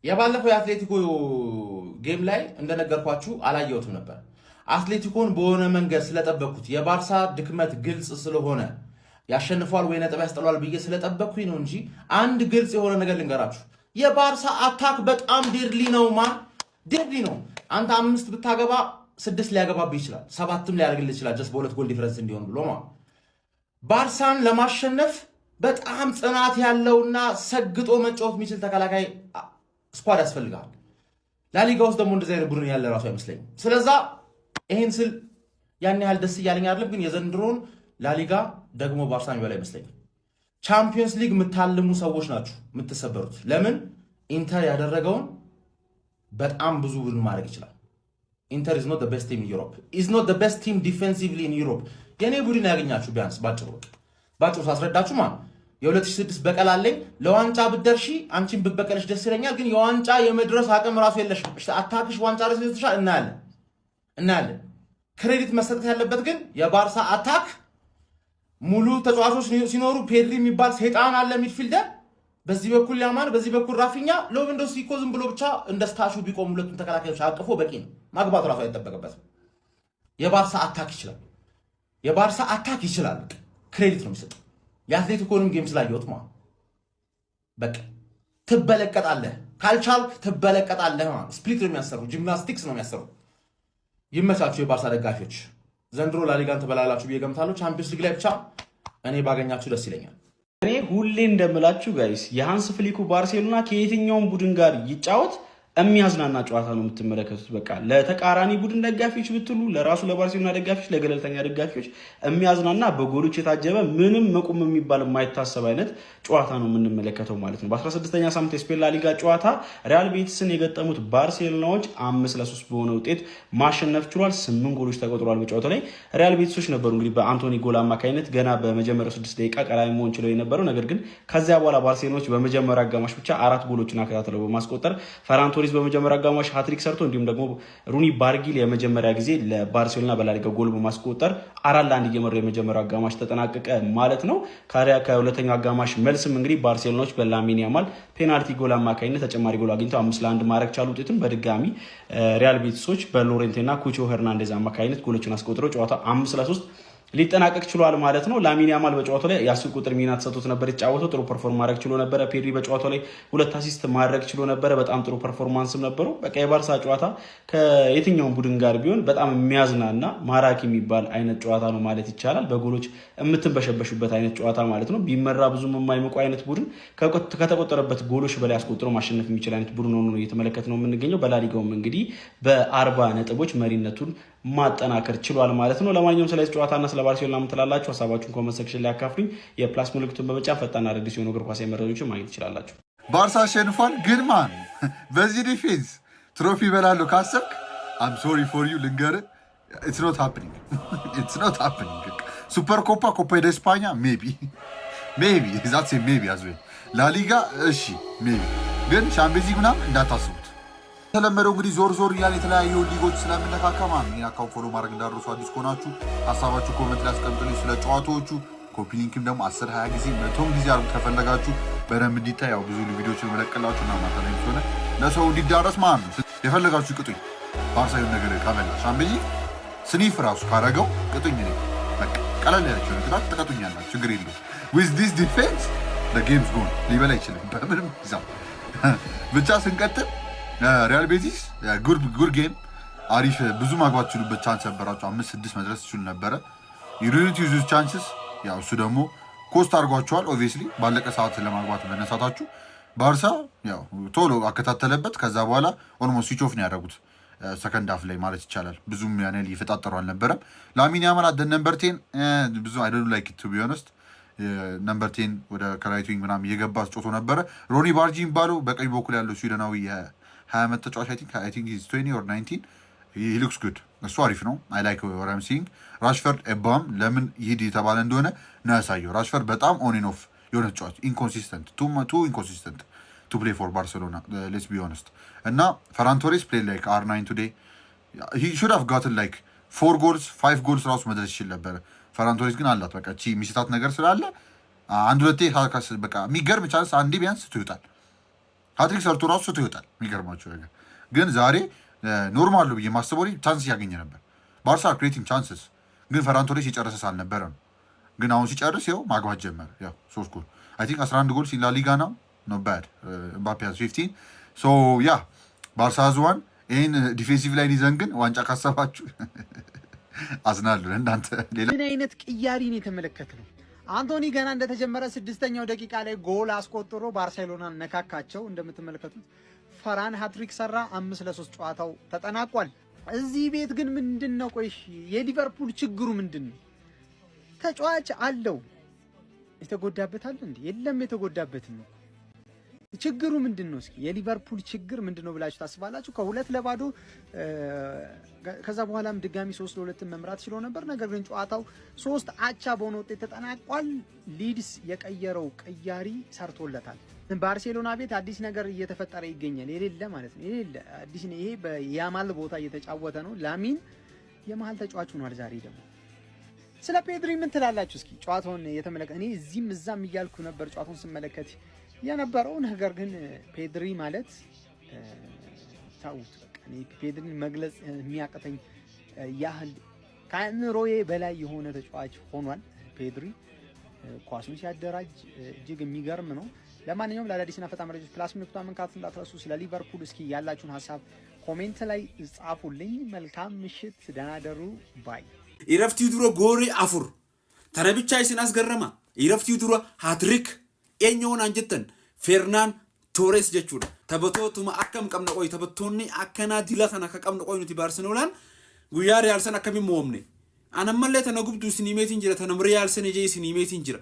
የባለፈው የአትሌቲኮ ጌም ላይ እንደነገርኳችሁ አላየሁትም ነበር። አትሌቲኮን በሆነ መንገድ ስለጠበቅኩት የባርሳ ድክመት ግልጽ ስለሆነ ያሸንፏል ወይ ነጥብ ያስጠሏል ብዬ ስለጠበቅኩኝ ነው እንጂ አንድ ግልጽ የሆነ ነገር ልንገራችሁ። የባርሳ አታክ በጣም ዴድሊ ነው። ዴድሊ ነው። አንተ 5 ብታገባ 6 ሊያገባብህ ይችላል፣ 7ም ሊያደርግልህ ይችላል። ጀስት በ2 ጎል ዲፈረንስ እንዲሆን ብሎ ባርሳን ለማሸነፍ በጣም ጽናት ያለውና ሰግጦ መጫወት የሚችል ተከላካይ ስኳድ ያስፈልጋል። ላሊጋ ውስጥ ደግሞ እንደዚህ አይነት ቡድን ያለ ራሱ አይመስለኝም። ስለዛ ይሄን ስል ያን ያህል ደስ እያለኝ አይደለም፣ ግን የዘንድሮን ላሊጋ ደግሞ ባርሳ የሚበላ ይመስለኛል። ቻምፒየንስ ሊግ የምታልሙ ሰዎች ናችሁ የምትሰበሩት። ለምን? ኢንተር ያደረገውን በጣም ብዙ ቡድን ማድረግ ይችላል። ኢንተር is not the best team in Europe, is not the best team defensively in Europe። የኔ ቡድን ያገኛችሁ ቢያንስ ባጭሩ ሳስረዳችሁ የ2006 በቀል አለኝ። ለዋንጫ ብትደርሺ አንቺን ብበቀልሽ ደስ ይለኛል፣ ግን የዋንጫ የመድረስ አቅም ራሱ የለሽም። አታክሽ ዋንጫ ራሱ ይተሻል። እናያለን። ክሬዲት መሰጠት ያለበት ግን የባርሳ አታክ ሙሉ ተጫዋቾች ሲኖሩ ፔድሪ የሚባል ሰይጣን አለ ሚድፊልደር፣ በዚህ በኩል ያማን፣ በዚህ በኩል ራፊኛ። ሎቬንዶስኪ እኮ ዝም ብሎ ብቻ እንደ ስታሹ ቢቆም ሁለቱም ተከላካዮች አቅፎ በቂ ነው። ማግባቱ ራሱ አይጠበቅበትም። የባርሳ አታክ ይችላል። ክሬዲት ነው የሚሰጠው። የአትሌቲኮንም ጌም ስላየሁት በቃ ትበለቀጣለህ፣ ካልቻልክ ትበለቀጣለህ። ስፕሊት ነው የሚያሰሩ፣ ጂምናስቲክስ ነው የሚያሰሩ። ይመቻችሁ የባርሳ ደጋፊዎች። ዘንድሮ ላሊጋን ትበላላችሁ ብዬ ገምታለሁ። ቻምፒዮንስ ሊግ ላይ ብቻ እኔ ባገኛችሁ ደስ ይለኛል። እኔ ሁሌ እንደምላችሁ ጋይስ የሃንስ ፍሊኩ ባርሴሎና ከየትኛውም ቡድን ጋር ይጫወት የሚያዝናና ጨዋታ ነው የምትመለከቱት። በቃ ለተቃራኒ ቡድን ደጋፊዎች ብትሉ፣ ለራሱ ለባርሴሎና ደጋፊዎች፣ ለገለልተኛ ደጋፊዎች የሚያዝናና በጎሎች የታጀበ ምንም መቆም የሚባል የማይታሰብ አይነት ጨዋታ ነው የምንመለከተው ማለት ነው። በ16ኛ ሳምንት የስፔን ላሊጋ ጨዋታ ሪያል ቤቲስን የገጠሙት ባርሴሎናዎች 5-3 በሆነ ውጤት ማሸነፍ ችሏል። 8 ጎሎች ተቆጥሯል በጨዋታው ላይ። ሪያል ቤቲሶች ነበሩ እንግዲህ በአንቶኒ ጎል አማካኝነት ገና በመጀመሪያው 6 ደቂቃ ቀዳሚ መሆን ችለው የነበረው። ነገር ግን ከዚያ በኋላ ባርሴሎናዎች በመጀመሪያ አጋማሽ ብቻ 4 ጎሎችን አከታትለው በማስቆጠር ፈራን ቶሪስ በመጀመሪያ አጋማሽ ሃትሪክ ሰርቶ እንዲሁም ደግሞ ሩኒ ባርጊል የመጀመሪያ ጊዜ ለባርሴሎና በላሊጋ ጎል በማስቆጠር 4-1 እየመሩ የመጀመሪያው አጋማሽ ተጠናቀቀ ማለት ነው። ከሁለተኛው አጋማሽ መልስም እንግዲህ ባርሴሎናዎች በላሚን ያማል ፔናልቲ ጎል አማካኝነት ተጨማሪ ጎል አግኝተው 5-1 ማድረግ ቻሉ። ውጤቱን በድጋሚ ሪያል ቤቲሶች በሎሬንቴና ኩቾ ሄርናንዴዝ አማካኝነት ጎሎችን አስቆጥረው ጨዋታ 5-3 ሊጠናቀቅ ችሏል ማለት ነው። ላሚን ያማል በጨዋታው ላይ የ10 ቁጥር ሚና ተሰጥቶት ነበር የተጫወተው። ጥሩ ፐርፎርም ማድረግ ችሎ ነበረ። ፔድሪ በጨዋታው ላይ 2 አሲስት ማድረግ ችሎ ነበረ። በጣም ጥሩ ፐርፎርማንስም ነበረው። በቃ የባርሳ ጨዋታ ከየትኛውም ቡድን ጋር ቢሆን በጣም የሚያዝናና ማራኪ የሚባል አይነት ጨዋታ ነው ማለት ይቻላል። በጎሎች የምትንበሸበሹበት አይነት ጨዋታ ማለት ነው። ቢመራ ብዙም የማይመቁ አይነት ቡድን ከተቆጠረበት ጎሎች በላይ አስቆጥሮ ማሸነፍ የሚችል አይነት ቡድን ሆኖ እየተመለከት ነው የምንገኘው። በላሊጋውም እንግዲህ በ40 ነጥቦች መሪነቱን ማጠናከር ችሏል ማለት ነው። ለማንኛውም ስለዚህ ጨዋታና ስለ ባርሴሎና ምን ትላላችሁ? ሀሳባችሁን ኮመንት ሴክሽን ላይ አካፍሉኝ። የፕላስ ምልክቱን በመጫን ፈጣን አዳዲስ የሆኑ እግር ኳስ መረጃዎችን ማግኘት ትችላላችሁ። ባርሳ አሸንፏል፣ ግን በዚህ ዲፌንስ ትሮፊ ይበላሉ ካሰብክ አም ሶሪ ፎር ዩ ልንገርህ፣ ኢትስ ኖት ሃፕኒንግ። ሱፐር ኮፓ ደ ስፓኛ ሜቢ ዛትስ ሜቢ አዝዌ ላሊጋ እሺ ሜቢ፣ ግን ሻምፒዮንስ ሊግ ምናምን እንዳታስቡት። ተለመደው እንግዲህ ዞር እያለ የተለያዩ ሊጎች ስለምንነካካ ይህን አካውንት ፎሎ ማድረግ እንዳደረሱ አዲስ ከሆናችሁ ሀሳባችሁ ኮመንት ላይ አስቀምጡልኝ። ስለ ጨዋታዎቹ ኮፒ ሊንክም ደግሞ 10-20 ጊዜ 100 ጊዜ አርጉ ከፈለጋችሁ በደንብ እንዲታይ። ያው ብዙ ቪዲዮችን መለቀላችሁ እና ማታ ላይ ስለሆነ ለሰው እንዲዳረስ ነው። የፈለጋችሁ ቅጡኝ። ባርሳዊ ነገር ካበላ ሻምበዚ ስኒፍ ራሱ ካረገው ቅጡኝ። እኔ በቃ ቀለል ያላችሁ ነገር ተቀጡኛላችሁ፣ ችግር የለውም። ዊዝ ዲስ ዲፌንስ ለጌምስ ጎል ሊበላ አይችልም በምንም ሂሳብ። ብቻ ስንቀጥል ሪያል ቤቲስ ጉድ ጌም፣ አሪፍ ብዙ ማግባት ችሉበት ቻንስ ነበራቸው። 5-6 መድረስ ይችሉ ነበረ። ዩኒቲ ዩዝ ቻንስስ ያው እሱ ደግሞ ኮስት አድርጓቸዋል። ኦብቪየስሊ ባለቀ ሰዓት ለማግባት መነሳታችሁ ባርሳ ያው ቶሎ አከታተለበት። ከዛ በኋላ ኦልሞስት ስዊች ኦፍ ነው ያደረጉት ሰከንድ ሃፍ ላይ ማለት ይቻላል። ብዙም ያኔ ይፈጣጠሩ አልነበረም። ላሚን ያማል አደ ነምበር 10 ብዙ አይ ዶንት ላይክ ኢት ቱ ቢ ኦነስት። ነምበር 10 ወደ ከራይት ዊንግ ምናምን እየገባ አስጮቶ ነበረ። ሮኒ ባርጂ የሚባለው በቀኝ በኩል ያለው ስዊድናዊ 20 ዓመት ተጫዋች አይ ቲንክ ኢዝ 20 ኦር 19 he looks good። እሱ አሪፍ ነው። አይ ላይክ what I'm seeing። ራሽፈርድ ኤባም ለምን ይሄድ የተባለ እንደሆነ ነው ያሳየው። ራሽፈርድ በጣም ኦን ኤንድ ኦፍ የሆነ ተጫዋች ኢንኮንሲስተንት ቱ ኢንኮንሲስተንት ቱ ፕሌይ ፎር ባርሴሎና ሌትስ ቢ ኦነስት። እና ፈራን ቶሬስ ፕሌይ ላይክ R9 ቱዴይ he should have gotten like 4 goals 5 goals ራሱ መድረስ ይችል ነበር። ፈራን ቶሬስ ግን አላት በቃ እቺ ሚስታት ነገር ስላለ አንድ ሁለቴ በቃ የሚገርም ቻንስ አንዴ ቢያንስ ትውጣል። ሃትሪክ ሰርቶ ራሱ ይወጣል። የሚገርማቸው ነገር ግን ዛሬ ኖርማል ነው ብዬ ማስበው ቻንስ ያገኘ ነበር ባርሳ ክሬቲንግ ቻንስስ፣ ግን ፈራን ቶሬስ የጨረሰ አልነበረ ነው። ግን አሁን ሲጨርስ ያው ማግባት ጀመረ። ያው 3 ጎል አይ ቲንክ 11 ጎል ሲላ ሊጋ ነው ኖ ባድ ኤምባፔ 15 ሶ ያ ባርሳ ዝዋን ይሄን ዲፌንሲቭ ላይን ይዘን ግን ዋንጫ ካሰባችሁ አዝናለሁ እናንተ። ሌላ ምን አይነት ቅያሪን የተመለከትነው አንቶኒ ገና እንደተጀመረ 6ኛው ደቂቃ ላይ ጎል አስቆጥሮ ባርሴሎናን ነካካቸው። እንደምትመለከቱት ፈራን ሃትሪክ ሰራ። 5-3 ጨዋታው ተጠናቋል። እዚህ ቤት ግን ምንድነው ቆይ የሊቨርፑል ችግሩ ምንድነው? ተጫዋች አለው የተጎዳበት አለ እንዴ? የለም የተጎዳበት ነው። ችግሩ ምንድነው? እስኪ የሊቨርፑል ችግር ምንድነው ብላችሁ ታስባላችሁ? ከ2-0 ከዛ በኋላም ድጋሚ 3-2 መምራት ችሎ ነበር። ነገር ግን ጨዋታው 3 አቻ በሆነ ውጤት ተጠናቋል። ሊድስ የቀየረው ቅያሪ ሰርቶለታል። ባርሴሎና ቤት አዲስ ነገር እየተፈጠረ ይገኛል። የሌለ ማለት ነው የሌለ አዲስ ነው። ይሄ በያማል ቦታ እየተጫወተ ነው። ላሚን የመሃል ተጫዋች ሆኗል። ዛሬ ደግሞ ስለ ፔድሪ ምን ትላላችሁ? እስኪ ጨዋታውን የተመለከተ እኔ እዚህም እዛም እያልኩ ነበር ጨዋታውን ስመለከት የነበረው። ነገር ግን ፔድሪ ማለት ታውት በቃ እኔ ፔድሪን መግለጽ የሚያቅተኝ ያህል ከአእምሮዬ በላይ የሆነ ተጫዋች ሆኗል። ፔድሪ ኳሱን ሲያደራጅ እጅግ የሚገርም ነው። ለማንኛውም ለአዳዲስና ፈጣን መረጃዎች ፕላስ ምልክቱን መንካት እንዳትረሱ። ስለ ሊቨርፑል እስኪ ያላችሁን ሀሳብ ኮሜንት ላይ ጻፉልኝ። መልካም ምሽት፣ ደህና ደሩ ባይ። ኢረፍቲ ዱሮ ጎሪ አፉር ተረብቻ ይስናስ ገረማ ኢረፍቲ ዱሮ ሃትሪክ ኤኞን አንጀተን ፌርናን ቶሬስ ጀቹዳ ተበቶቱማ አከም ቀምነ ቆይ ተበቶኒ አከና ዲላተና ከቀምነ ቆይ ኑቲ ባርሰሎናን ጉያ ሪያልሰን አከሚ ሞምኔ አነመለ ተነጉብዱ ሲኒሜት እንጀራ ተነም ሪያልሰን ጄ ሲኒሜት እንጀራ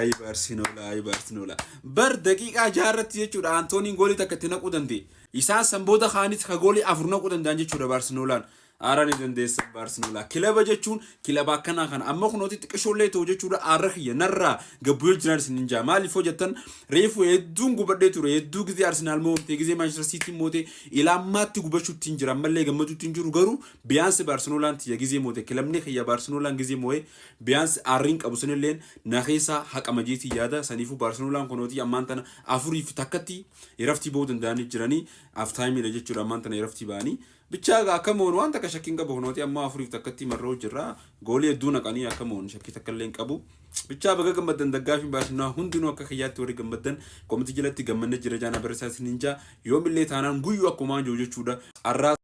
አይ ባርሰሎና በር ደቂቃ ጃረት ጀቹዳ አንቶኒ ጎሊ ተከተነ ቁደንቴ ኢሳን ሰንቦታ ኻኒት ከጎሊ አፍርነ ቁደንዳን ጀቹዳ ባርሰሎናን አራኒ ደንዴስ ባርሰሎና ክለብ ጀቹን ክለብ አከና ካን አመኹኖቲ ጥቅሾሌ ተወጀቹዳ አረህ የነራ ገቡል ጅናልስ እንጃ ማሊፎ ጀተን ሬፉ የዱን ጉበዴቱ የዱ ጊዜ አርሰናል ሞት ጊዜ ማንቸስተር ሲቲ ሞቴ ኢላማት ጉበቹት እንጅራ መለ ገመቱት እንጅሩ ገሩ ቢያንስ ባርሰሎናን የጊዜ ሞቴ ክለብኔ የባርሰሎናን ጊዜ ሞይ ቢያንስ አሪን ቀቡስንለን ናኺሳ ሐቀመጂቲ ያዳ ሰኒፉ ባርሰሎናን ኮኖቲ አማንተና አፉሪ ፍታከቲ ይረፍቲ ቦድ እንዳኒ ጅራኒ አፍታይም ለጀቹዳ አማንተና ይረፍቲ ባኒ ብቻ አከመሆኑ አንተ ከሸኪን ቀበው ነው ያማ አፍሪክ ተከቲ መረው ጅራ ጎሌ ዱና ቀኒ አከመሆኑ ሸኪ ተከለን ቀቡ ብቻ በገገመደን ደጋፊን ባሽና ሁንዲኖ ከከያት ወሪ ገመደን ኮሚቴ ጅለቲ ገመነ ጅረጃና በረሳስ ንንጃ ዮምሌ ታናን ጉዩ አኮማን ጆጆቹዳ አራ